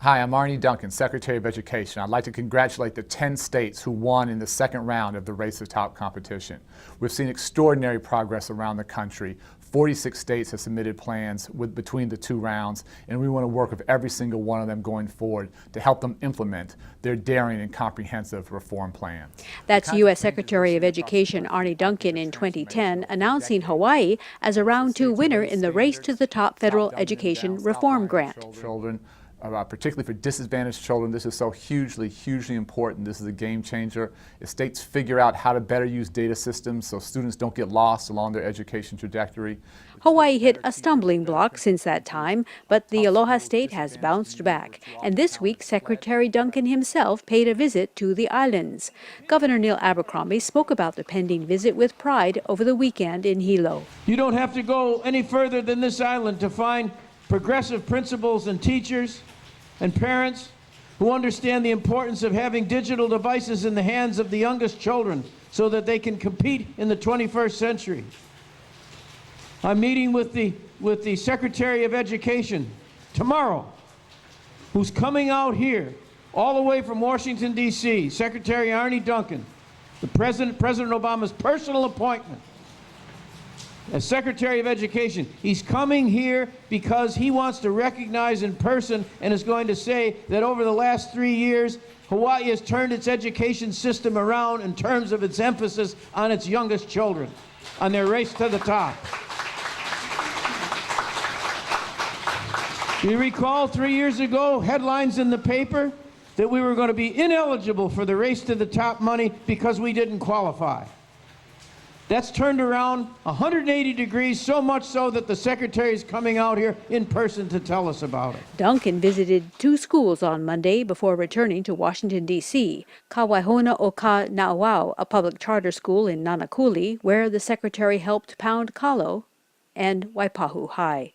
Hi, I'm Arnie Duncan, Secretary of Education. I'd like to congratulate the 10 states who won in the second round of the Race to the Top competition. We've seen extraordinary progress around the country. 46 states have submitted plans between the two rounds, and we want to work with every single one of them going forward to help them implement their daring and comprehensive reform plan. That's U.S. Secretary of Education Arnie Duncan in 2010 announcing Hawaii as a round two winner in the Race to the Top federal education reform grant. Particularly for disadvantaged children, this is so hugely important. This is a game changer. If states figure out how to better use data systems so students don't get lost along their education trajectory. Hawaii hit a stumbling block since that time, but the Aloha State has bounced back. And this week, Secretary Duncan himself paid a visit to the islands. Governor Neil Abercrombie spoke about the pending visit with pride over the weekend in Hilo. You don't have to go any further than this island to find progressive principals and teachers and parents who understand the importance of having digital devices in the hands of the youngest children so that they can compete in the 21st century. I'm meeting with the Secretary of Education tomorrow, who's coming out here all the way from Washington, D.C., Secretary Arnie Duncan, President Obama's personal appointment as Secretary of Education. He's coming here because he wants to recognize in person and is going to say that over the last 3 years, Hawaii has turned its education system around in terms of its emphasis on its youngest children, on their race to the top. You recall 3 years ago, headlines in the paper that we were going to be ineligible for the Race to the Top money because we didn't qualify. That's turned around 180 degrees, so much so that the Secretary is coming out here in person to tell us about it. Duncan visited 2 schools on Monday before returning to Washington, D.C. Kawaihona o Ka Nauau, a public charter school in Nanakuli, where the Secretary helped pound kalo, and Waipahu High.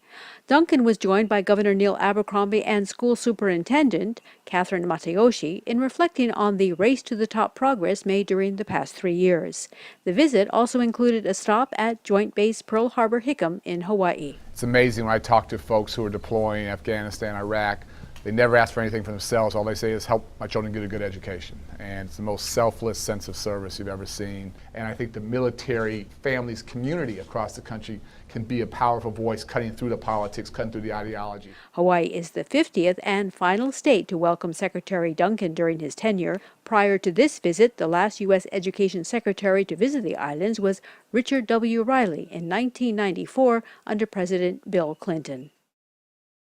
Duncan was joined by Governor Neil Abercrombie and School Superintendent Catherine Matayoshi in reflecting on the Race to the Top progress made during the past 3 years. The visit also included a stop at Joint Base Pearl Harbor Hickam in Hawaii. It's amazing when I talk to folks who are deploying in Afghanistan, Iraq. They never ask for anything for themselves. All they say is, help my children get a good education. And it's the most selfless sense of service you've ever seen. And I think the military families community across the country can be a powerful voice cutting through the politics, cutting through the ideology. Hawaii is the 50th and final state to welcome Secretary Duncan during his tenure. Prior to this visit, the last U.S. Education Secretary to visit the islands was Richard W. Riley in 1994 under President Bill Clinton.